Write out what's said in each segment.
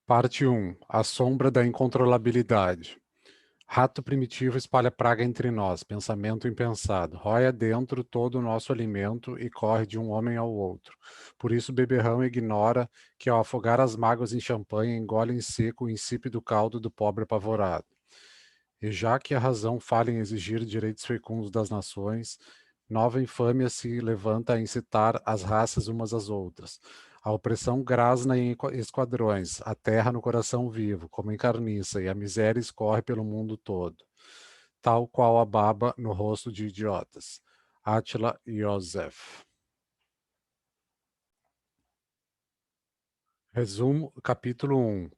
Parte 1. A sombra da incontrolabilidade. Rato primitivo espalha praga entre nós, pensamento impensado. Rói adentro todo o nosso alimento e corre de um homem ao outro. Por isso o beberrão ignora que ao afogar as mágoas em champanhe, engole em seco o insípido caldo do pobre apavorado. E já que a razão falha em exigir direitos fecundos das nações, nova infâmia se levanta a incitar as raças umas às outras. A opressão grasna em esquadrões, a terra no coração vivo, como em carniça, e a miséria escorre pelo mundo todo, tal qual a baba no rosto de idiotas. Attila Yosef. Resumo, capítulo 1.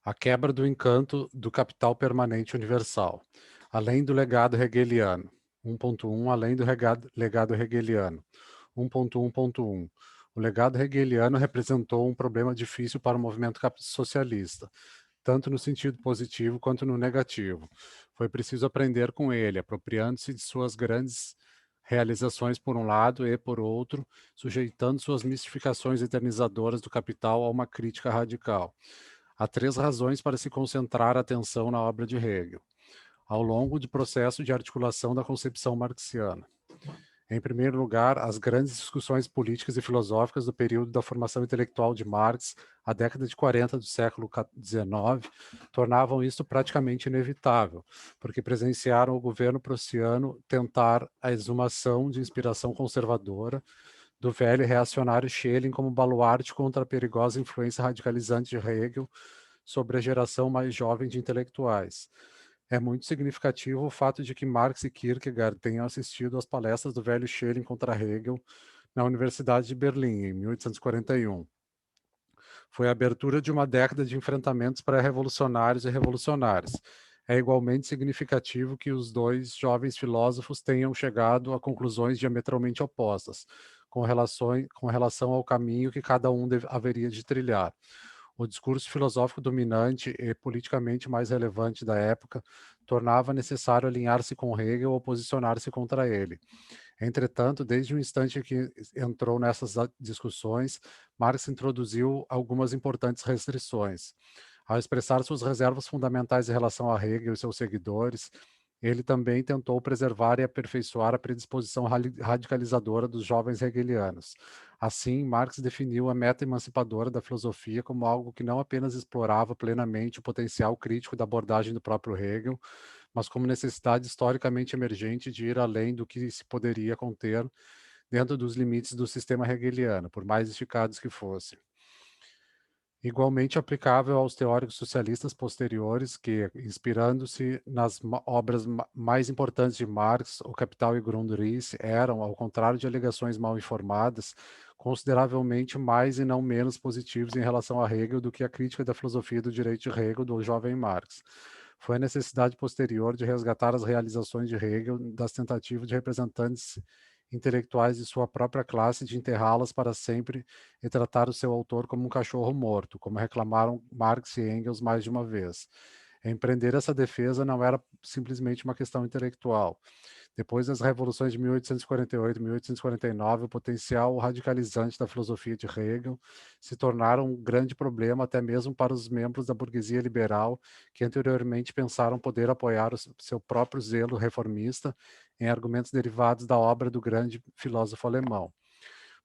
A quebra do encanto do capital permanente universal. Além do legado hegeliano. 1.1. Além do legado hegeliano. 1.1.1. O legado hegeliano representou um problema difícil para o movimento socialista, tanto no sentido positivo quanto no negativo. Foi preciso aprender com ele, apropriando-se de suas grandes realizações por um lado e, por outro, sujeitando suas mistificações eternizadoras do capital a uma crítica radical. Há três razões para se concentrar a atenção na obra de Hegel, ao longo do processo de articulação da concepção marxiana. Em primeiro lugar, as grandes discussões políticas e filosóficas do período da formação intelectual de Marx, a década de 40 do século XIX, tornavam isso praticamente inevitável, porque presenciaram o governo prussiano tentar a exumação de inspiração conservadora do velho e reacionário Schelling como baluarte contra a perigosa influência radicalizante de Hegel sobre a geração mais jovem de intelectuais. É muito significativo o fato de que Marx e Kierkegaard tenham assistido às palestras do velho Schelling contra Hegel na Universidade de Berlim, em 1841. Foi a abertura de uma década de enfrentamentos pré-revolucionários e revolucionários. É igualmente significativo que os dois jovens filósofos tenham chegado a conclusões diametralmente opostas, com relação ao caminho que cada um haveria de trilhar. O discurso filosófico dominante e politicamente mais relevante da época tornava necessário alinhar-se com Hegel ou posicionar-se contra ele. Entretanto, desde o instante que entrou nessas discussões, Marx introduziu algumas importantes restrições. Ao expressar suas reservas fundamentais em relação a Hegel e seus seguidores, ele também tentou preservar e aperfeiçoar a predisposição radicalizadora dos jovens hegelianos. Assim, Marx definiu a meta emancipadora da filosofia como algo que não apenas explorava plenamente o potencial crítico da abordagem do próprio Hegel, mas como necessidade historicamente emergente de ir além do que se poderia conter dentro dos limites do sistema hegeliano, por mais esticados que fossem. Igualmente aplicável aos teóricos socialistas posteriores que, inspirando-se nas obras mais importantes de Marx, O Capital e Grundrisse, eram, ao contrário de alegações mal informadas, consideravelmente mais e não menos positivos em relação a Hegel do que a crítica da filosofia do direito de Hegel do jovem Marx. Foi a necessidade posterior de resgatar as realizações de Hegel das tentativas de representantes intelectuais de sua própria classe de enterrá-las para sempre e tratar o seu autor como um cachorro morto, como reclamaram Marx e Engels mais de uma vez. Empreender essa defesa não era simplesmente uma questão intelectual. Depois das revoluções de 1848 e 1849, o potencial radicalizante da filosofia de Hegel se tornaram um grande problema até mesmo para os membros da burguesia liberal que anteriormente pensaram poder apoiar o seu próprio zelo reformista em argumentos derivados da obra do grande filósofo alemão.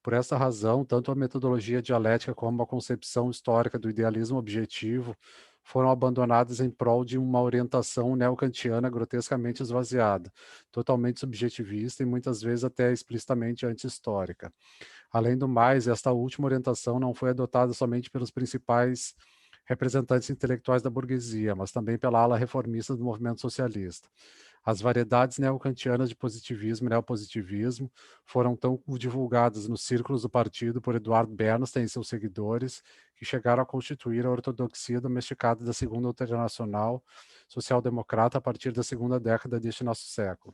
Por essa razão, tanto a metodologia dialética como a concepção histórica do idealismo objetivo foram abandonadas em prol de uma orientação neocantiana grotescamente esvaziada, totalmente subjetivista e muitas vezes até explicitamente anti-histórica. Além do mais, esta última orientação não foi adotada somente pelos principais representantes intelectuais da burguesia, mas também pela ala reformista do movimento socialista. As variedades neocantianas de positivismo e neopositivismo foram tão divulgadas nos círculos do partido por Eduard Bernstein e seus seguidores, que chegaram a constituir a ortodoxia domesticada da Segunda Internacional Social-Democrata a partir da segunda década deste nosso século,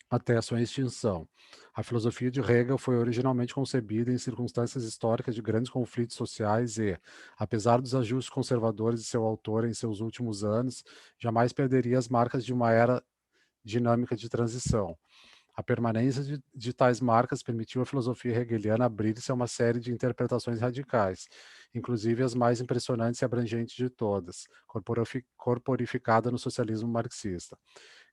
até a sua extinção. A filosofia de Hegel foi originalmente concebida em circunstâncias históricas de grandes conflitos sociais e, apesar dos ajustes conservadores de seu autor em seus últimos anos, jamais perderia as marcas de uma era dinâmica de transição. A permanência de tais marcas permitiu à filosofia hegeliana abrir-se a uma série de interpretações radicais, inclusive as mais impressionantes e abrangentes de todas, corporificada no socialismo marxista.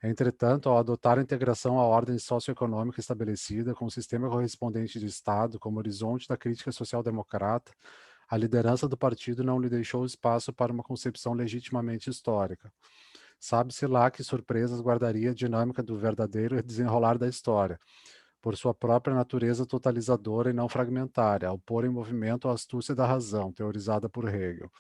Entretanto, ao adotar a integração à ordem socioeconômica estabelecida com o sistema correspondente de Estado como horizonte da crítica social-democrata, a liderança do partido não lhe deixou espaço para uma concepção legitimamente histórica. Sabe-se lá que surpresas guardaria a dinâmica do verdadeiro desenrolar da história, por sua própria natureza totalizadora e não fragmentária, ao pôr em movimento a astúcia da razão, teorizada por Hegel.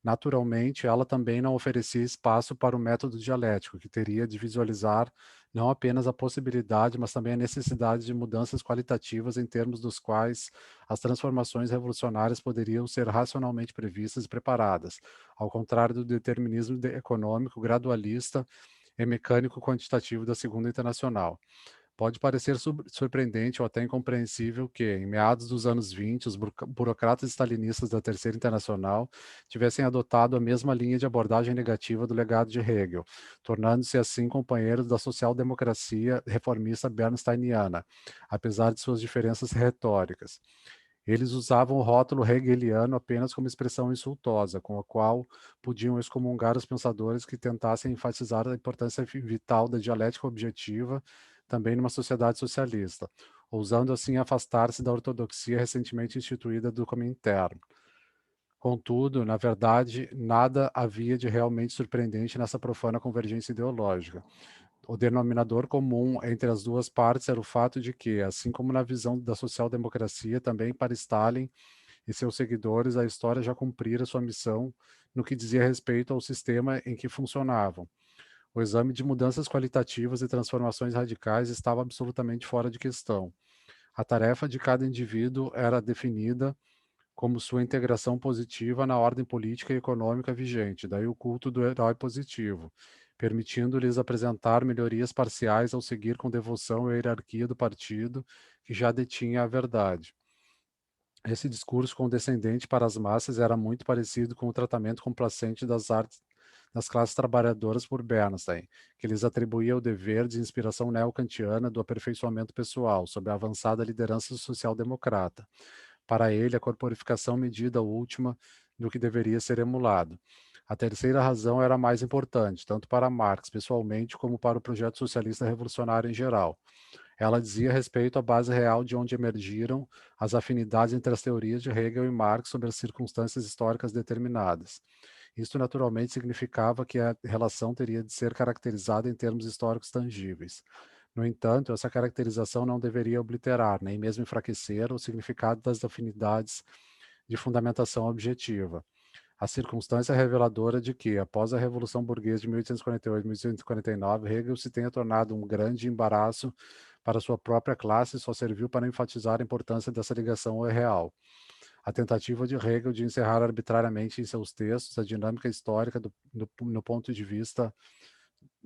Naturalmente, ela também não oferecia espaço para o método dialético, que teria de visualizar não apenas a possibilidade, mas também a necessidade de mudanças qualitativas em termos dos quais as transformações revolucionárias poderiam ser racionalmente previstas e preparadas, ao contrário do determinismo econômico gradualista e mecânico quantitativo da Segunda Internacional. Pode parecer surpreendente ou até incompreensível que, em meados dos anos 20, os burocratas stalinistas da Terceira Internacional tivessem adotado a mesma linha de abordagem negativa do legado de Hegel, tornando-se assim companheiros da social-democracia reformista bernsteiniana, apesar de suas diferenças retóricas. Eles usavam o rótulo hegeliano apenas como expressão insultosa, com a qual podiam excomungar os pensadores que tentassem enfatizar a importância vital da dialética objetiva também numa sociedade socialista, ousando assim afastar-se da ortodoxia recentemente instituída do Comintern. Contudo, na verdade, nada havia de realmente surpreendente nessa profana convergência ideológica. O denominador comum entre as duas partes era o fato de que, assim como na visão da social-democracia, também para Stalin e seus seguidores, a história já cumprira sua missão no que dizia respeito ao sistema em que funcionavam. O exame de mudanças qualitativas e transformações radicais estava absolutamente fora de questão. A tarefa de cada indivíduo era definida como sua integração positiva na ordem política e econômica vigente, daí o culto do herói positivo, permitindo-lhes apresentar melhorias parciais ao seguir com devoção a hierarquia do partido que já detinha a verdade. Esse discurso condescendente para as massas era muito parecido com o tratamento complacente das classes trabalhadoras por Bernstein, que lhes atribuía o dever de inspiração neocantiana do aperfeiçoamento pessoal, sob a avançada liderança social-democrata. Para ele, a corporificação medida última do que deveria ser emulado. A terceira razão era a mais importante, tanto para Marx pessoalmente como para o projeto socialista revolucionário em geral. Ela dizia respeito à base real de onde emergiram as afinidades entre as teorias de Hegel e Marx sobre as circunstâncias históricas determinadas. Isto naturalmente significava que a relação teria de ser caracterizada em termos históricos tangíveis. No entanto, essa caracterização não deveria obliterar, nem mesmo enfraquecer, o significado das afinidades de fundamentação objetiva. A circunstância reveladora de que, após a Revolução Burguesa de 1848 e 1849, Hegel se tenha tornado um grande embaraço para sua própria classe só serviu para enfatizar a importância dessa ligação real. A tentativa de Hegel de encerrar arbitrariamente em seus textos a dinâmica histórica no ponto de vista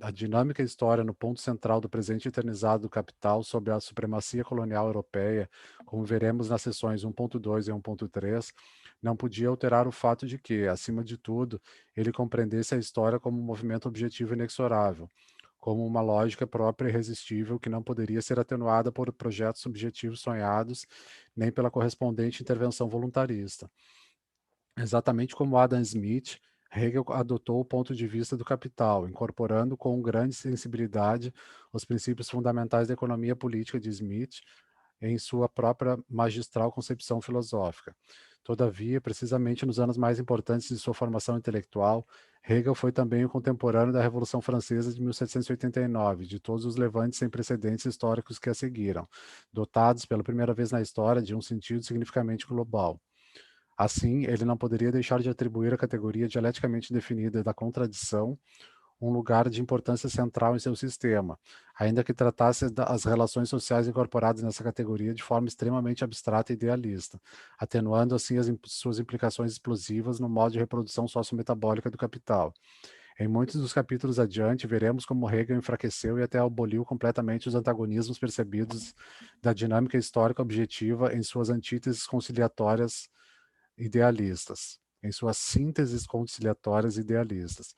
a dinâmica história no ponto central do presente eternizado do capital sob a supremacia colonial europeia, como veremos nas seções 1.2 e 1.3, não podia alterar o fato de que, acima de tudo, ele compreendesse a história como um movimento objetivo inexorável, como uma lógica própria e irresistível que não poderia ser atenuada por projetos subjetivos sonhados, nem pela correspondente intervenção voluntarista. Exatamente como Adam Smith, Hegel adotou o ponto de vista do capital, incorporando com grande sensibilidade os princípios fundamentais da economia política de Smith em sua própria magistral concepção filosófica. Todavia, precisamente nos anos mais importantes de sua formação intelectual, Hegel foi também o contemporâneo da Revolução Francesa de 1789, de todos os levantes sem precedentes históricos que a seguiram, dotados pela primeira vez na história de um sentido significativamente global. Assim, ele não poderia deixar de atribuir à categoria dialeticamente definida da contradição um lugar de importância central em seu sistema, ainda que tratasse as relações sociais incorporadas nessa categoria de forma extremamente abstrata e idealista, atenuando assim suas implicações explosivas no modo de reprodução sociometabólica do capital. Em muitos dos capítulos adiante, veremos como Hegel enfraqueceu e até aboliu completamente os antagonismos percebidos da dinâmica histórica objetiva em suas antíteses conciliatórias idealistas, em suas sínteses conciliatórias idealistas.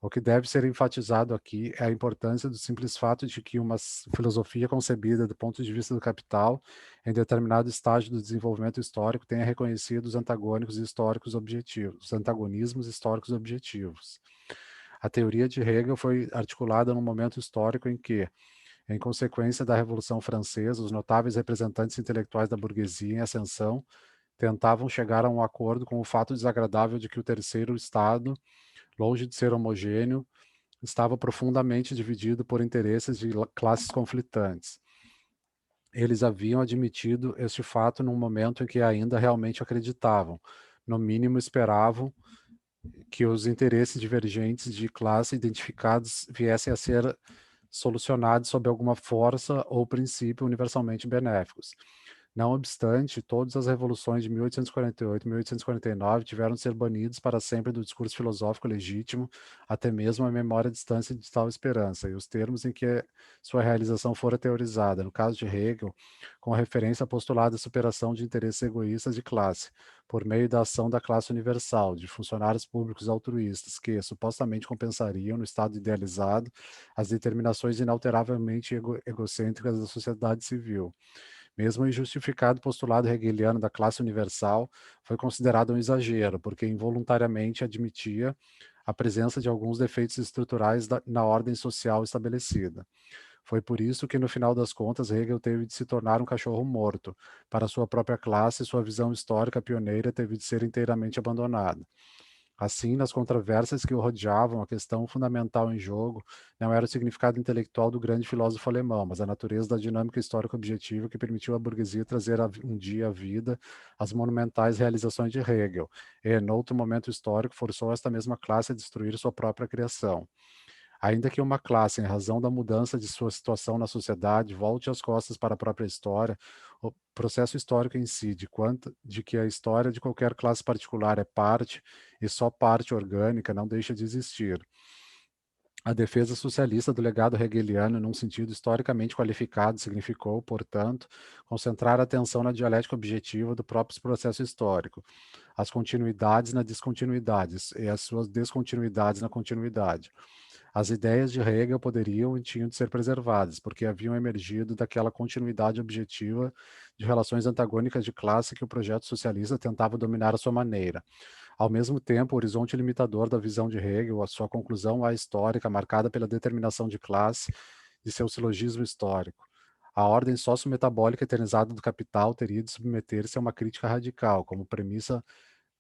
O que deve ser enfatizado aqui é a importância do simples fato de que uma filosofia concebida do ponto de vista do capital, em determinado estágio do desenvolvimento histórico, tenha reconhecido os antagônicos históricos objetivos, os antagonismos históricos objetivos. A teoria de Hegel foi articulada num momento histórico em que, em consequência da Revolução Francesa, os notáveis representantes intelectuais da burguesia em ascensão tentavam chegar a um acordo com o fato desagradável de que o terceiro Estado, longe de ser homogêneo, estava profundamente dividido por interesses de classes conflitantes. Eles haviam admitido este fato num momento em que ainda realmente acreditavam, no mínimo esperavam, que os interesses divergentes de classe identificados viessem a ser solucionados sob alguma força ou princípio universalmente benéficos. Não obstante, todas as revoluções de 1848 e 1849 tiveram de ser banidas para sempre do discurso filosófico legítimo, até mesmo a memória distância de tal esperança, e os termos em que sua realização fora teorizada, no caso de Hegel, com referência ao postulado de superação de interesses egoístas de classe, por meio da ação da classe universal, de funcionários públicos altruístas, que supostamente compensariam, no estado idealizado, as determinações inalteravelmente egocêntricas da sociedade civil. Mesmo o injustificado postulado hegeliano da classe universal foi considerado um exagero, porque involuntariamente admitia a presença de alguns defeitos estruturais na ordem social estabelecida. Foi por isso que, no final das contas, Hegel teve de se tornar um cachorro morto. Para sua própria classe, sua visão histórica pioneira teve de ser inteiramente abandonada. Assim, nas controvérsias que o rodeavam, a questão fundamental em jogo não era o significado intelectual do grande filósofo alemão, mas a natureza da dinâmica histórica objetiva que permitiu à burguesia trazer um dia à vida as monumentais realizações de Hegel, e, noutro momento histórico, forçou esta mesma classe a destruir sua própria criação. Ainda que uma classe, em razão da mudança de sua situação na sociedade, volte as costas para a própria história, o processo histórico em si, de que a história de qualquer classe particular é parte, e só parte orgânica, não deixa de existir. A defesa socialista do legado hegeliano, num sentido historicamente qualificado, significou, portanto, concentrar a atenção na dialética objetiva do próprio processo histórico, as continuidades na descontinuidade e as suas descontinuidades na continuidade. As ideias de Hegel poderiam e tinham de ser preservadas, porque haviam emergido daquela continuidade objetiva de relações antagônicas de classe que o projeto socialista tentava dominar à sua maneira. Ao mesmo tempo, o horizonte limitador da visão de Hegel, a sua conclusão histórica marcada pela determinação de classe, de seu silogismo histórico. A ordem sociometabólica eternizada do capital teria de submeter-se a uma crítica radical, como premissa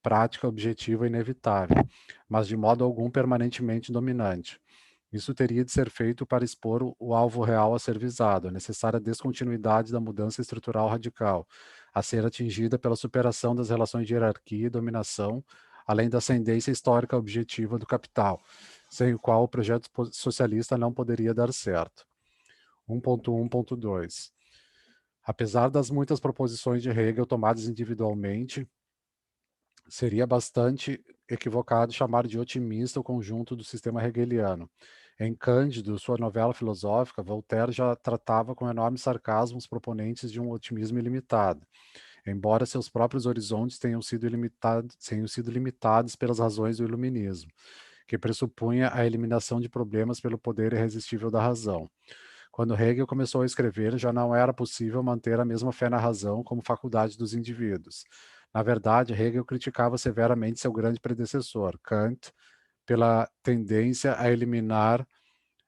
prática, objetiva e inevitável, mas de modo algum permanentemente dominante. Isso teria de ser feito para expor o alvo real a ser visado, a necessária descontinuidade da mudança estrutural radical, a ser atingida pela superação das relações de hierarquia e dominação, além da ascendência histórica objetiva do capital, sem o qual o projeto socialista não poderia dar certo. 1.1.2 Apesar das muitas proposições de Hegel tomadas individualmente, seria bastante equivocado chamar de otimista o conjunto do sistema hegeliano. Em Cândido, sua novela filosófica, Voltaire já tratava com enorme sarcasmo os proponentes de um otimismo ilimitado, embora seus próprios horizontes tenham sido limitados pelas razões do iluminismo, que pressupunha a eliminação de problemas pelo poder irresistível da razão. Quando Hegel começou a escrever, já não era possível manter a mesma fé na razão como faculdade dos indivíduos. Na verdade, Hegel criticava severamente seu grande predecessor, Kant, pela tendência a eliminar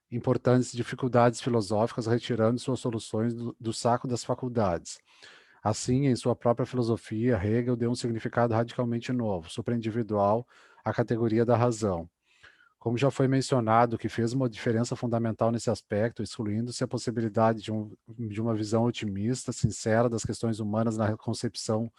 importantes dificuldades filosóficas, retirando suas soluções do saco das faculdades. Assim, em sua própria filosofia, Hegel deu um significado radicalmente novo, superindividual, à categoria da razão. Como já foi mencionado, o que fez uma diferença fundamental nesse aspecto, excluindo-se a possibilidade de uma visão otimista, sincera das questões humanas na concepção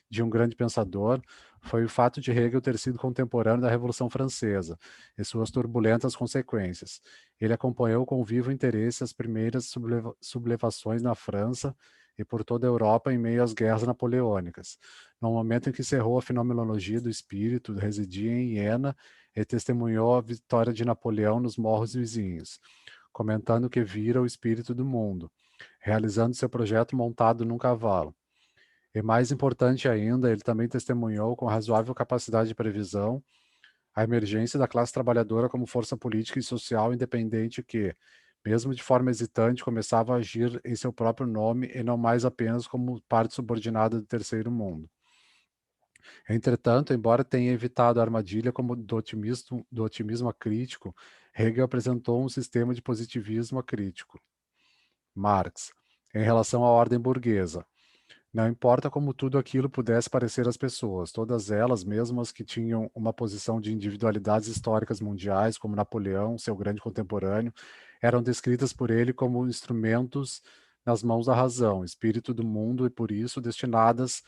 de um grande pensador, foi o fato de Hegel ter sido contemporâneo da Revolução Francesa e suas turbulentas consequências. Ele acompanhou com vivo interesse as primeiras sublevações na França e por toda a Europa em meio às guerras napoleônicas. No momento em que cerrou a fenomenologia do espírito, residia em Iena e testemunhou a vitória de Napoleão nos morros vizinhos, comentando que vira o espírito do mundo, realizando seu projeto montado num cavalo. E mais importante ainda, ele também testemunhou com razoável capacidade de previsão A emergência da classe trabalhadora como força política e social independente que, mesmo de forma hesitante, começava a agir em seu próprio nome e não mais apenas como parte subordinada do terceiro mundo. Entretanto, embora tenha evitado a armadilha como do otimismo acrítico, Hegel apresentou um sistema de positivismo acrítico. Marx, em relação à ordem burguesa. Não importa como tudo aquilo pudesse parecer às pessoas, todas elas, mesmo as que tinham uma posição de individualidades históricas mundiais, como Napoleão, seu grande contemporâneo, eram descritas por ele como instrumentos nas mãos da razão, espírito do mundo e, por isso, destinadas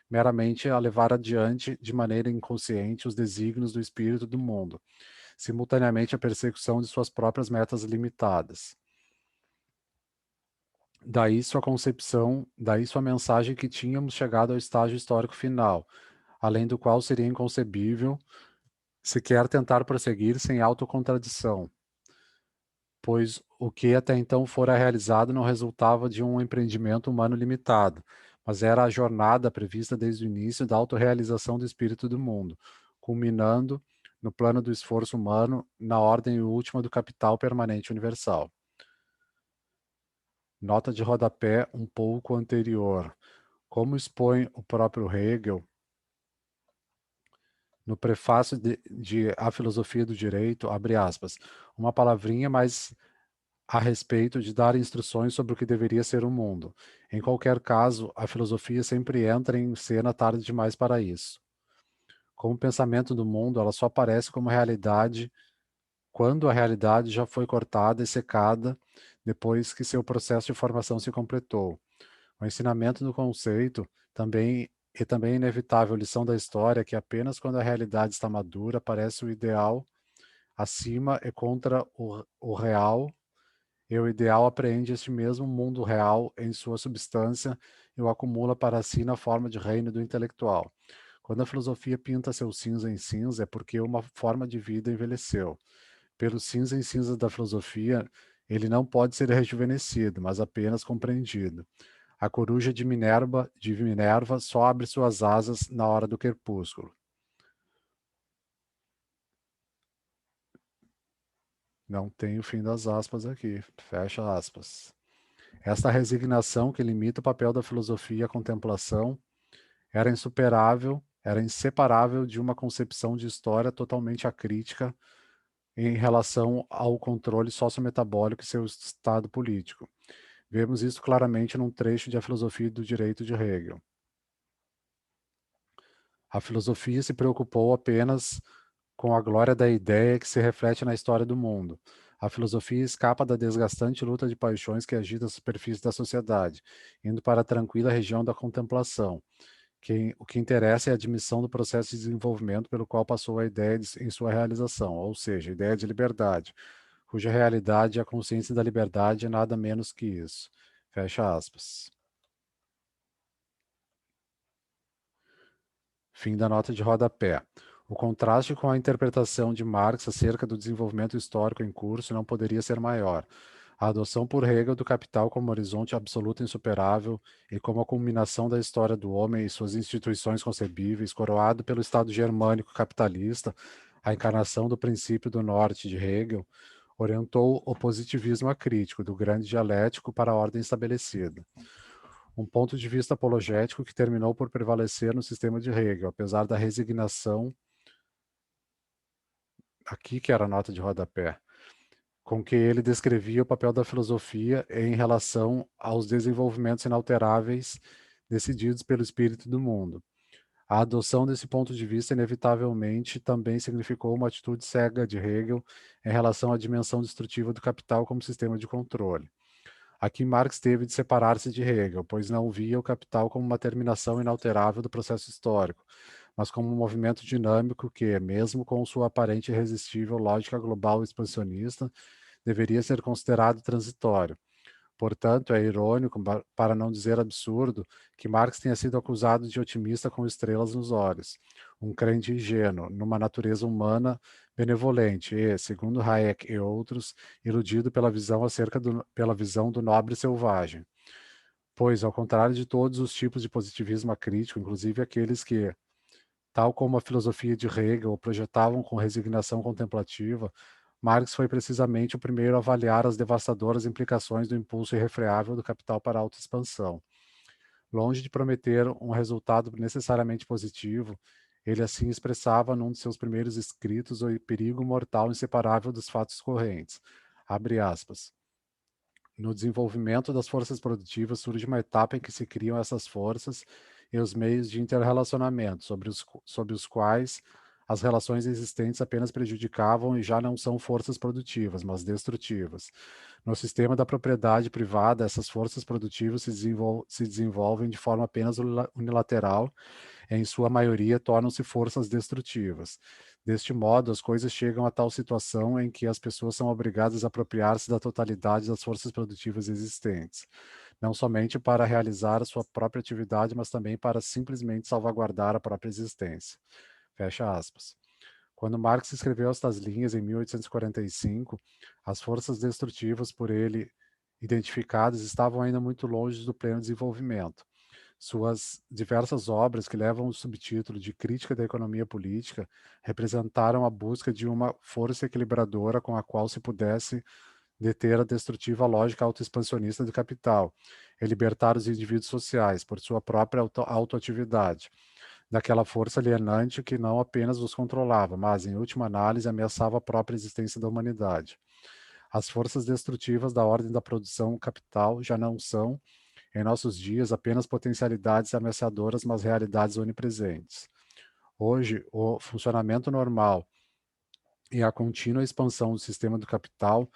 meramente a levar adiante, de maneira inconsciente, os desígnios do espírito do mundo, simultaneamente a persecução de suas próprias metas limitadas. Daí sua concepção, daí sua mensagem que tínhamos chegado ao estágio histórico final, além do qual seria inconcebível sequer tentar prosseguir sem autocontradição, pois o que até então fora realizado não resultava de um empreendimento humano limitado, mas era a jornada prevista desde o início da autorrealização do espírito do mundo, culminando no plano do esforço humano na ordem última do capital permanente universal. Nota de rodapé um pouco anterior. Como expõe o próprio Hegel, no prefácio de A Filosofia do Direito, abre aspas, uma palavrinha mais a respeito de dar instruções sobre o que deveria ser o mundo. Em qualquer caso, a filosofia sempre entra em cena tarde demais para isso. Como pensamento do mundo, ela só aparece como realidade quando a realidade já foi cortada e secada depois que seu processo de formação se completou. O ensinamento do conceito também é inevitável lição da história que apenas quando a realidade está madura aparece o ideal acima e contra o real, e o ideal apreende este mesmo mundo real em sua substância e o acumula para si na forma de reino do intelectual. Quando a filosofia pinta seu cinza em cinza, é porque uma forma de vida envelheceu. Pelo cinza em cinza da filosofia, ele não pode ser rejuvenescido, mas apenas compreendido. A coruja de Minerva só abre suas asas na hora do crepúsculo. Não tem o fim das aspas aqui. Fecha aspas. Esta resignação que limita o papel da filosofia à contemplação era insuperável, era inseparável de uma concepção de história totalmente acrítica em relação ao controle sociometabólico e seu estado político. Vemos isso claramente num trecho de A Filosofia do Direito de Hegel. A filosofia se preocupou apenas com a glória da ideia que se reflete na história do mundo. A filosofia escapa da desgastante luta de paixões que agita a superfície da sociedade, indo para a tranquila região da contemplação. O que interessa é a admissão do processo de desenvolvimento pelo qual passou a ideia em sua realização, ou seja, a ideia de liberdade, cuja realidade é a consciência da liberdade é nada menos que isso. Fecha aspas. Fim da nota de rodapé. O contraste com a interpretação de Marx acerca do desenvolvimento histórico em curso não poderia ser maior. A adoção por Hegel do capital como horizonte absoluto e insuperável e como a culminação da história do homem e suas instituições concebíveis, coroado pelo Estado germânico capitalista, a encarnação do princípio do norte de Hegel, orientou o positivismo acrítico do grande dialético para a ordem estabelecida. Um ponto de vista apologético que terminou por prevalecer no sistema de Hegel, apesar da resignação, aqui que era a nota de rodapé, com que ele descrevia o papel da filosofia em relação aos desenvolvimentos inalteráveis decididos pelo espírito do mundo. A adoção desse ponto de vista, inevitavelmente, também significou uma atitude cega de Hegel em relação à dimensão destrutiva do capital como sistema de controle. Aqui Marx teve de separar-se de Hegel, pois não via o capital como uma terminação inalterável do processo histórico, mas como um movimento dinâmico que, mesmo com sua aparente e irresistível lógica global expansionista, deveria ser considerado transitório. Portanto, é irônico, para não dizer absurdo, que Marx tenha sido acusado de otimista com estrelas nos olhos, um crente ingênuo, numa natureza humana benevolente e, segundo Hayek e outros, iludido pela visão do nobre selvagem. Pois, ao contrário de todos os tipos de positivismo acrítico, inclusive aqueles que Tal como a filosofia de Hegel projetavam com resignação contemplativa, Marx foi precisamente o primeiro a avaliar as devastadoras implicações do impulso irrefreável do capital para a autoexpansão. Longe de prometer um resultado necessariamente positivo, ele assim expressava num de seus primeiros escritos o perigo mortal inseparável dos fatos correntes. Abre aspas. No desenvolvimento das forças produtivas surge uma etapa em que se criam essas forças e os meios de interrelacionamento, sobre os quais as relações existentes apenas prejudicavam e já não são forças produtivas, mas destrutivas. No sistema da propriedade privada, essas forças produtivas se desenvolvem de forma apenas unilateral, em sua maioria tornam-se forças destrutivas. Deste modo, as coisas chegam a tal situação em que as pessoas são obrigadas a apropriar-se da totalidade das forças produtivas existentes, não somente para realizar a sua própria atividade, mas também para simplesmente salvaguardar a própria existência. Fecha aspas. Quando Marx escreveu estas linhas em 1845, as forças destrutivas por ele identificadas estavam ainda muito longe do pleno desenvolvimento. Suas diversas obras, que levam o subtítulo de Crítica da Economia Política, representaram a busca de uma força equilibradora com a qual se pudesse deter a destrutiva lógica autoexpansionista do capital e libertar os indivíduos sociais, por sua própria autoatividade, daquela força alienante que não apenas os controlava, mas, em última análise, ameaçava a própria existência da humanidade. As forças destrutivas da ordem da produção capital já não são, em nossos dias, apenas potencialidades ameaçadoras, mas realidades onipresentes. Hoje, o funcionamento normal e a contínua expansão do sistema do capital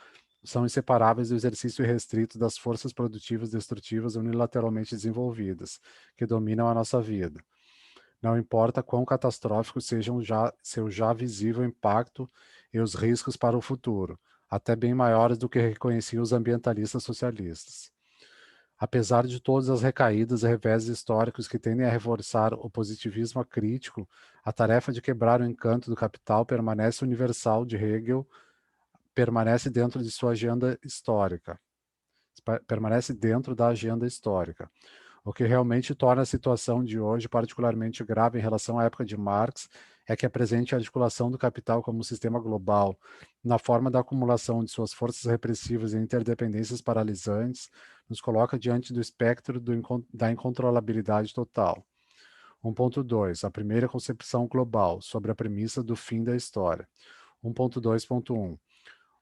são inseparáveis do exercício irrestrito das forças produtivas destrutivas unilateralmente desenvolvidas, que dominam a nossa vida. Não importa quão catastrófico sejam seu já visível impacto e os riscos para o futuro, até bem maiores do que reconheciam os ambientalistas socialistas. Apesar de todas as recaídas e reveses históricos que tendem a reforçar o positivismo crítico, a tarefa de quebrar o encanto do capital permanece universal de Hegel, permanece dentro de sua agenda histórica, permanece dentro da agenda histórica. O que realmente torna a situação de hoje particularmente grave em relação à época de Marx é que a presente articulação do capital como um sistema global, na forma da acumulação de suas forças repressivas e interdependências paralisantes, nos coloca diante do espectro da incontrolabilidade total. 1.2. A primeira concepção global, sobre a premissa do fim da história. 1.2.1.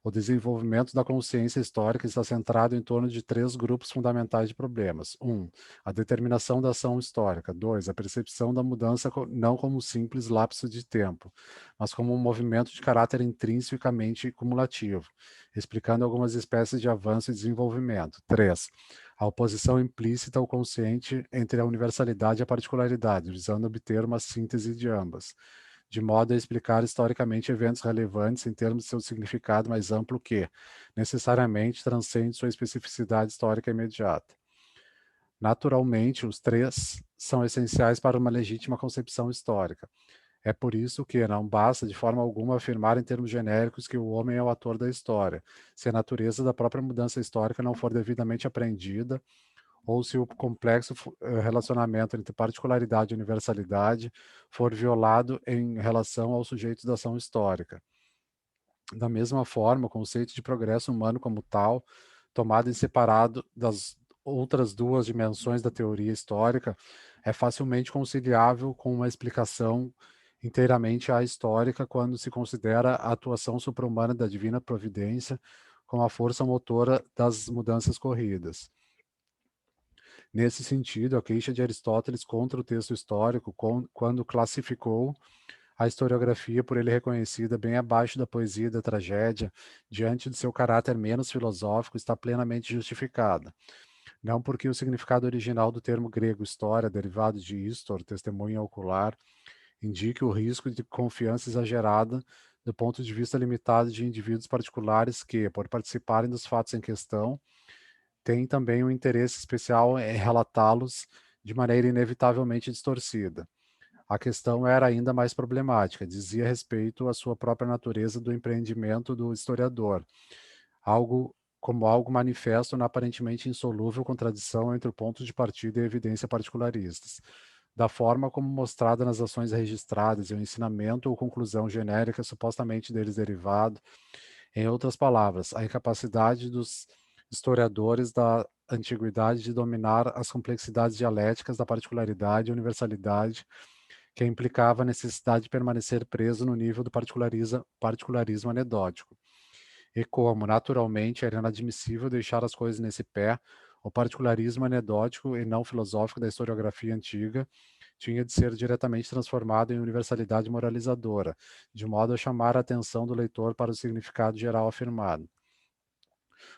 O desenvolvimento da consciência histórica está centrado em torno de três grupos fundamentais de problemas. 1. A determinação da ação histórica. 2. A percepção da mudança não como um simples lapso de tempo, mas como um movimento de caráter intrinsecamente cumulativo, explicando algumas espécies de avanço e desenvolvimento. 3. A oposição implícita ao consciente entre a universalidade e a particularidade, visando obter uma síntese de ambas, de modo a explicar historicamente eventos relevantes em termos de seu significado mais amplo que, necessariamente, transcende sua especificidade histórica imediata. Naturalmente, os três são essenciais para uma legítima concepção histórica. É por isso que não basta de forma alguma afirmar em termos genéricos que o homem é o ator da história, se a natureza da própria mudança histórica não for devidamente apreendida, ou se o complexo relacionamento entre particularidade e universalidade for violado em relação aos sujeitos da ação histórica. Da mesma forma, o conceito de progresso humano como tal, tomado em separado das outras duas dimensões da teoria histórica, é facilmente conciliável com uma explicação inteiramente ahistórica quando se considera a atuação supra-humana da divina providência como a força motora das mudanças corridas. Nesse sentido, a queixa de Aristóteles contra o texto histórico, quando classificou a historiografia por ele reconhecida bem abaixo da poesia e da tragédia, diante de seu caráter menos filosófico, está plenamente justificada. Não porque o significado original do termo grego história, derivado de histor, testemunha ocular, indique o risco de confiança exagerada do ponto de vista limitado de indivíduos particulares que, por participarem dos fatos em questão, tem também um interesse especial em relatá-los de maneira inevitavelmente distorcida. A questão era ainda mais problemática, dizia respeito à sua própria natureza do empreendimento do historiador, algo manifesto na aparentemente insolúvel contradição entre o ponto de partida e a evidência particularistas. da forma como mostrada nas ações registradas e o ensinamento ou conclusão genérica supostamente deles derivado. Em outras palavras, a incapacidade dos historiadores da antiguidade de dominar as complexidades dialéticas da particularidade e universalidade, que implicava a necessidade de permanecer preso no nível do particularismo anedótico. E como, naturalmente, era inadmissível deixar as coisas nesse pé, o particularismo anedótico e não filosófico da historiografia antiga tinha de ser diretamente transformado em universalidade moralizadora, de modo a chamar a atenção do leitor para o significado geral afirmado.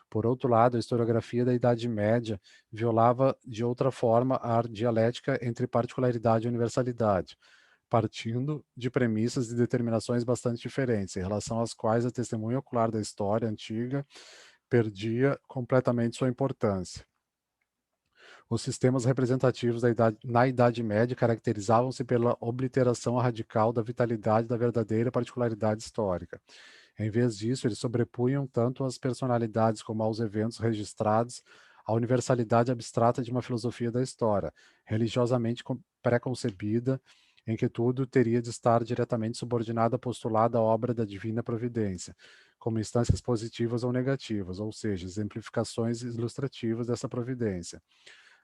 Por outro lado, a historiografia da Idade Média violava de outra forma a dialética entre particularidade e universalidade, partindo de premissas e determinações bastante diferentes, em relação às quais a testemunha ocular da história antiga perdia completamente sua importância. Os sistemas representativos na Idade Média caracterizavam-se pela obliteração radical da vitalidade da verdadeira particularidade histórica. Em vez disso, eles sobrepunham tanto as personalidades como aos eventos registrados a universalidade abstrata de uma filosofia da história, religiosamente preconcebida, em que tudo teria de estar diretamente subordinado a postulado à obra da divina providência, como instâncias positivas ou negativas, ou seja, exemplificações ilustrativas dessa providência.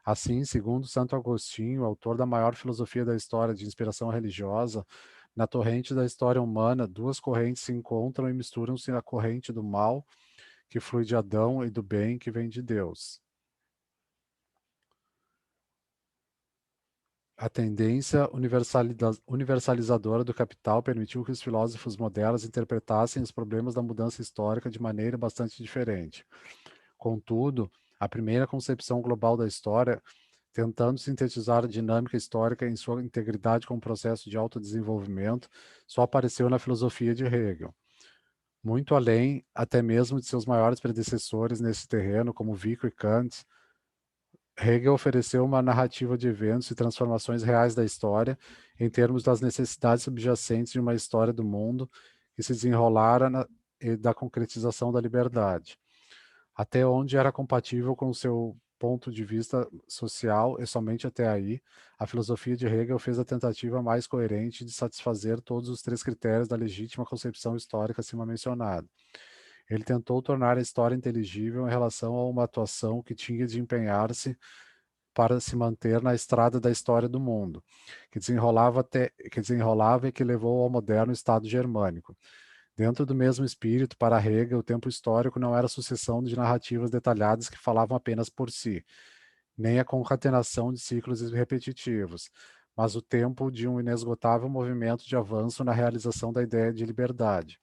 Assim, segundo Santo Agostinho, autor da maior filosofia da história de inspiração religiosa, na torrente da história humana, duas correntes se encontram e misturam-se na corrente do mal, que flui de Adão, e do bem, que vem de Deus. A tendência universalizadora do capital permitiu que os filósofos modernos interpretassem os problemas da mudança histórica de maneira bastante diferente. Contudo, a primeira concepção global da história, tentando sintetizar a dinâmica histórica em sua integridade como processo de autodesenvolvimento, só apareceu na filosofia de Hegel. Muito além, até mesmo de seus maiores predecessores nesse terreno, como Vico e Kant, Hegel ofereceu uma narrativa de eventos e transformações reais da história, em termos das necessidades subjacentes de uma história do mundo que se desenrolara e da concretização da liberdade, até onde era compatível com o seu ponto de vista social, e somente até aí, a filosofia de Hegel fez a tentativa mais coerente de satisfazer todos os três critérios da legítima concepção histórica acima mencionada. Ele tentou tornar a história inteligível em relação a uma atuação que tinha de empenhar-se para se manter na estrada da história do mundo, que desenrolava e que levou ao moderno Estado germânico. Dentro do mesmo espírito, para Hegel, o tempo histórico não era a sucessão de narrativas detalhadas que falavam apenas por si, nem a concatenação de ciclos repetitivos, mas o tempo de um inesgotável movimento de avanço na realização da ideia de liberdade.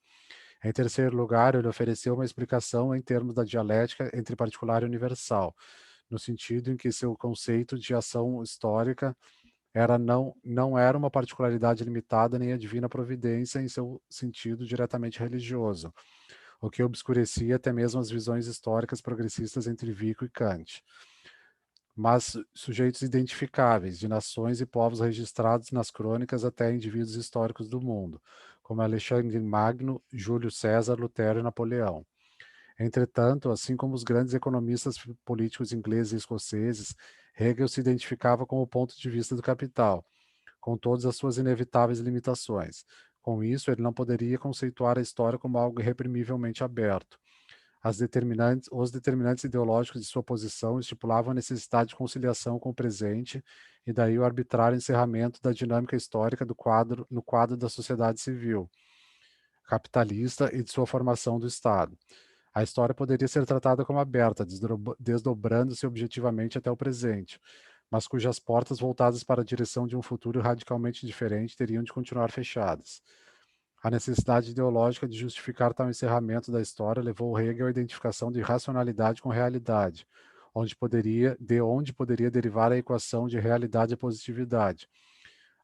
Em terceiro lugar, ele ofereceu uma explicação em termos da dialética entre particular e universal, no sentido em que seu conceito de ação histórica não era uma particularidade limitada nem a divina providência em seu sentido diretamente religioso, o que obscurecia até mesmo as visões históricas progressistas entre Vico e Kant, mas sujeitos identificáveis de nações e povos registrados nas crônicas até indivíduos históricos do mundo, como Alexandre Magno, Júlio César, Lutero e Napoleão. Entretanto, assim como os grandes economistas políticos ingleses e escoceses, Hegel se identificava com o ponto de vista do capital, com todas as suas inevitáveis limitações. Com isso, ele não poderia conceituar a história como algo irreprimivelmente aberto. Os determinantes ideológicos de sua posição estipulavam a necessidade de conciliação com o presente e daí o arbitrário encerramento da dinâmica histórica no quadro da sociedade civil, capitalista e de sua formação do Estado. A história poderia ser tratada como aberta, desdobrando-se objetivamente até o presente, mas cujas portas voltadas para a direção de um futuro radicalmente diferente teriam de continuar fechadas. A necessidade ideológica de justificar tal encerramento da história levou Hegel à identificação de racionalidade com realidade, de onde poderia derivar a equação de realidade e positividade,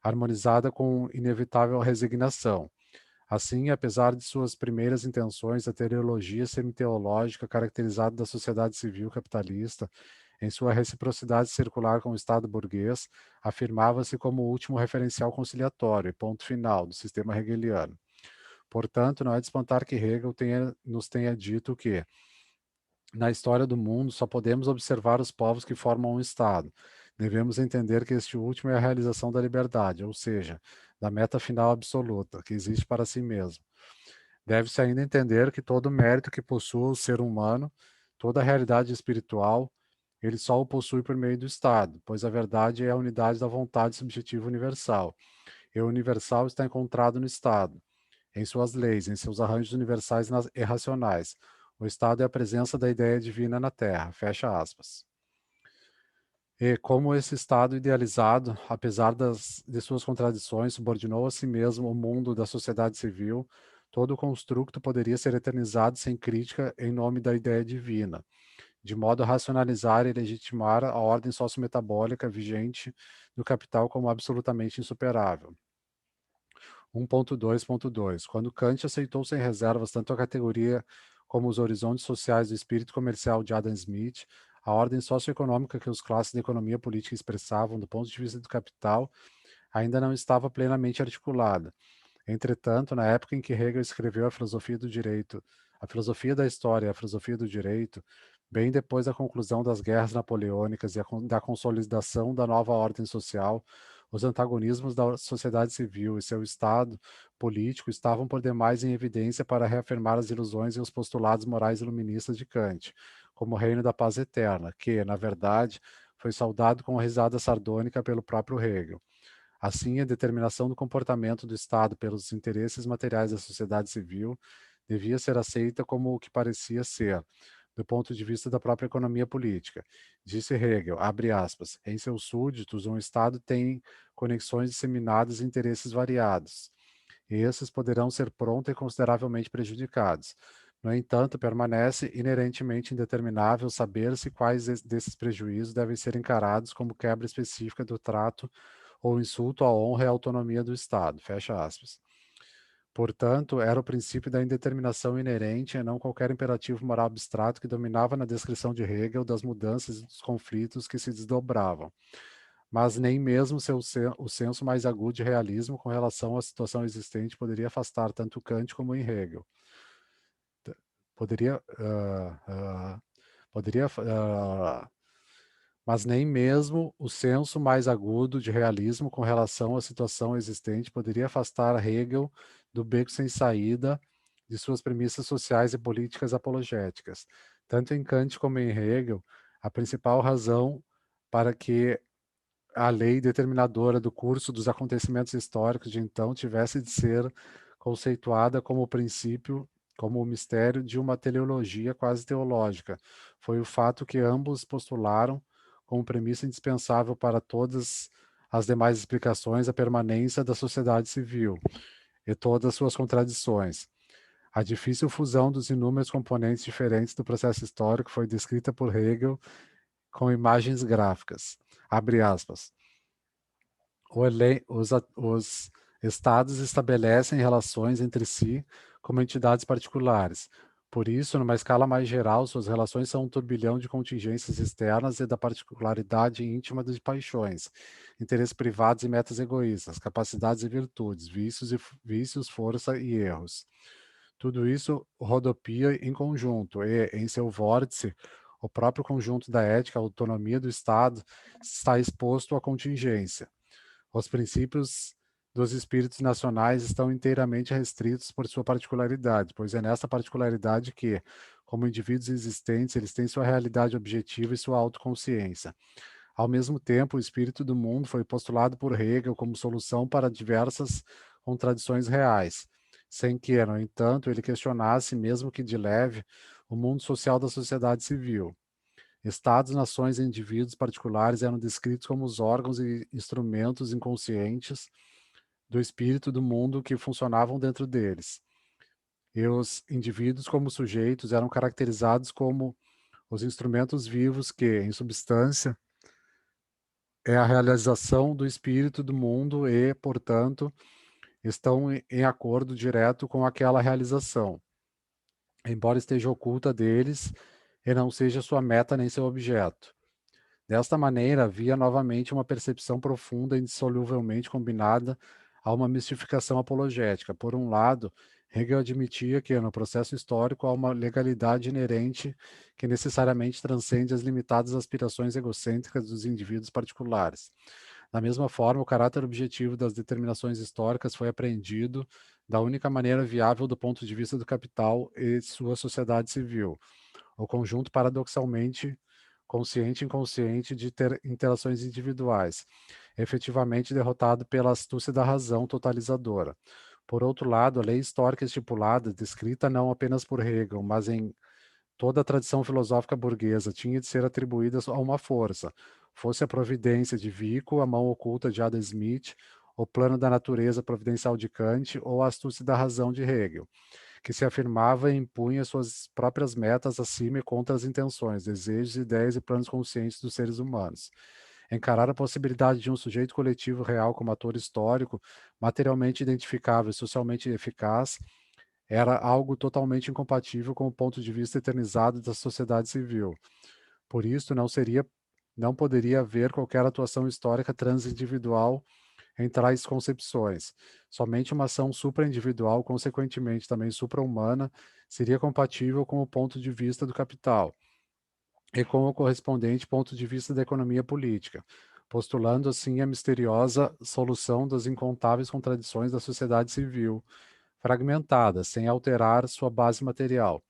harmonizada com inevitável resignação. Assim, apesar de suas primeiras intenções, a teleologia semiteológica caracterizada da sociedade civil capitalista, em sua reciprocidade circular com o Estado burguês, afirmava-se como o último referencial conciliatório e ponto final do sistema hegeliano. Portanto, não é de espantar que Hegel nos tenha dito que, na história do mundo, só podemos observar os povos que formam um Estado. Devemos entender que este último é a realização da liberdade, ou seja, da meta final absoluta, que existe para si mesmo. Deve-se ainda entender que todo mérito que possua o ser humano, toda a realidade espiritual, ele só o possui por meio do Estado, pois a verdade é a unidade da vontade subjetiva universal. E o universal está encontrado no Estado, em suas leis, em seus arranjos universais e racionais. O Estado é a presença da ideia divina na Terra. Fecha aspas. E como esse Estado idealizado, apesar de suas contradições, subordinou a si mesmo o mundo da sociedade civil, todo o construto poderia ser eternizado sem crítica em nome da ideia divina, de modo a racionalizar e legitimar a ordem sociometabólica vigente do capital como absolutamente insuperável. 1.2.2. Quando Kant aceitou sem reservas tanto a categoria como os horizontes sociais do espírito comercial de Adam Smith, a ordem socioeconômica que os classes da economia política expressavam do ponto de vista do capital ainda não estava plenamente articulada. Entretanto, na época em que Hegel escreveu a filosofia do direito, a filosofia da história e a filosofia do direito, bem depois da conclusão das guerras napoleônicas e da consolidação da nova ordem social, os antagonismos da sociedade civil e seu estado político estavam por demais em evidência para reafirmar as ilusões e os postulados morais iluministas de Kant, como o reino da paz eterna, que, na verdade, foi saudado com risada sardônica pelo próprio Hegel. Assim, a determinação do comportamento do Estado pelos interesses materiais da sociedade civil devia ser aceita como o que parecia ser, do ponto de vista da própria economia política. Disse Hegel, abre aspas, em seus súditos, um Estado tem conexões disseminadas e interesses variados, e esses poderão ser pronto e consideravelmente prejudicados. No entanto, permanece inerentemente indeterminável saber se quais desses prejuízos devem ser encarados como quebra específica do trato ou insulto à honra e à autonomia do Estado. Fecha aspas. Portanto, era o princípio da indeterminação inerente e não qualquer imperativo moral abstrato que dominava na descrição de Hegel das mudanças e dos conflitos que se desdobravam. Mas nem mesmo o senso mais agudo de realismo com relação à situação existente poderia afastar tanto Kant como em Hegel. Poderia, poderia mas nem mesmo o senso mais agudo de realismo com relação à situação existente poderia afastar Hegel do beco sem saída de suas premissas sociais e políticas apologéticas. Tanto em Kant como em Hegel, a principal razão para que a lei determinadora do curso dos acontecimentos históricos de então tivesse de ser conceituada como o princípio, como o mistério de uma teleologia quase teológica. Foi o fato que ambos postularam como premissa indispensável para todas as demais explicações a permanência da sociedade civil e todas suas contradições. A difícil fusão dos inúmeros componentes diferentes do processo histórico foi descrita por Hegel com imagens gráficas. Abre aspas. Os estados estabelecem relações entre si como entidades particulares. Por isso, numa escala mais geral, suas relações são um turbilhão de contingências externas e da particularidade íntima de paixões, interesses privados e metas egoístas, capacidades e virtudes, vícios, força e erros. Tudo isso rodopia em conjunto e, em seu vórtice, o próprio conjunto da ética, a autonomia do Estado, está exposto à contingência. Os princípios dos espíritos nacionais estão inteiramente restritos por sua particularidade, pois é nessa particularidade que, como indivíduos existentes, eles têm sua realidade objetiva e sua autoconsciência. Ao mesmo tempo, o espírito do mundo foi postulado por Hegel como solução para diversas contradições reais, sem que, no entanto, ele questionasse, mesmo que de leve, o mundo social da sociedade civil. Estados, nações e indivíduos particulares eram descritos como os órgãos e instrumentos inconscientes do espírito do mundo que funcionavam dentro deles. E os indivíduos, como sujeitos, eram caracterizados como os instrumentos vivos que, em substância, é a realização do espírito do mundo e, portanto, estão em acordo direto com aquela realização, embora esteja oculta deles e não seja sua meta nem seu objeto. Desta maneira, havia novamente uma percepção profunda e indissoluvelmente combinada a uma mistificação apologética. Por um lado, Hegel admitia que, no processo histórico, há uma legalidade inerente que necessariamente transcende as limitadas aspirações egocêntricas dos indivíduos particulares. Da mesma forma, o caráter objetivo das determinações históricas foi apreendido da única maneira viável do ponto de vista do capital e sua sociedade civil, o conjunto paradoxalmente consciente e inconsciente de interações individuais, efetivamente derrotado pela astúcia da razão totalizadora. Por outro lado, a lei histórica estipulada, descrita não apenas por Hegel, mas em toda a tradição filosófica burguesa, tinha de ser atribuída a uma força, fosse a providência de Vico, a mão oculta de Adam Smith, o plano da natureza providencial de Kant ou a astúcia da razão de Hegel, que se afirmava e impunha suas próprias metas acima e contra as intenções, desejos, ideias e planos conscientes dos seres humanos. Encarar a possibilidade de um sujeito coletivo real como ator histórico, materialmente identificável e socialmente eficaz, era algo totalmente incompatível com o ponto de vista eternizado da sociedade civil. Por isso, não poderia haver qualquer atuação histórica transindividual em tais concepções. Somente uma ação supraindividual, consequentemente também supra-humana, seria compatível com o ponto de vista do capital e com o correspondente ponto de vista da economia política, postulando assim a misteriosa solução das incontáveis contradições da sociedade civil, fragmentada, sem alterar sua base material.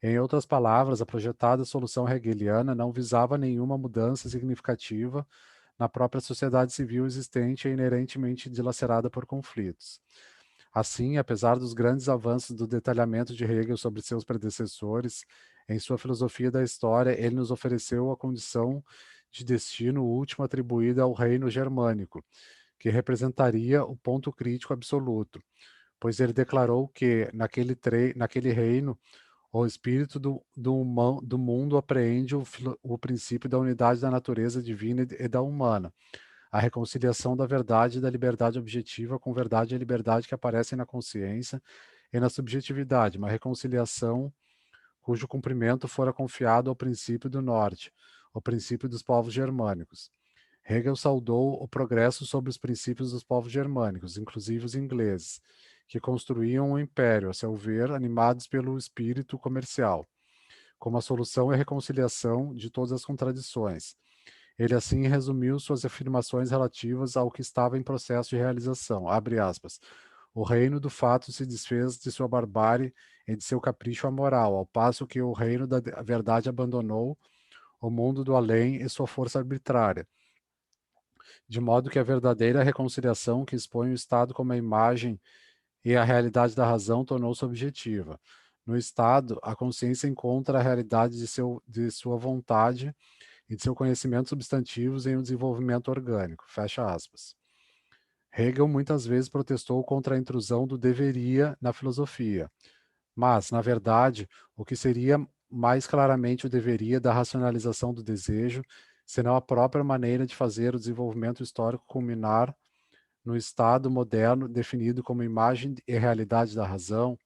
Em outras palavras, a projetada solução hegeliana não visava nenhuma mudança significativa na própria sociedade civil existente e inerentemente dilacerada por conflitos. Assim, apesar dos grandes avanços do detalhamento de Hegel sobre seus predecessores, em sua filosofia da história, ele nos ofereceu a condição de destino último atribuída ao reino germânico, que representaria o ponto crítico absoluto, pois ele declarou que, naquele reino, o espírito do mundo apreende o princípio da unidade da natureza divina e da humana, a reconciliação da verdade e da liberdade objetiva com verdade e liberdade que aparecem na consciência e na subjetividade, uma reconciliação cujo cumprimento fora confiado ao princípio do norte, o princípio dos povos germânicos. Hegel saudou o progresso sobre os princípios dos povos germânicos, inclusive os ingleses, que construíam um império, a seu ver, animados pelo espírito comercial, como a solução e a reconciliação de todas as contradições. Ele assim resumiu suas afirmações relativas ao que estava em processo de realização. Abre aspas. O reino do fato se desfez de sua barbárie e de seu capricho amoral, ao passo que o reino da verdade abandonou o mundo do além e sua força arbitrária, de modo que a verdadeira reconciliação que expõe o Estado como a imagem e a realidade da razão tornou-se objetiva. No Estado, a consciência encontra a realidade de sua vontade e de seu conhecimento substantivos em um desenvolvimento orgânico. Fecha aspas. Hegel muitas vezes protestou contra a intrusão do deveria na filosofia, mas, na verdade, o que seria mais claramente o deveria da racionalização do desejo, senão a própria maneira de fazer o desenvolvimento histórico culminar no Estado moderno definido como imagem e realidade da razão,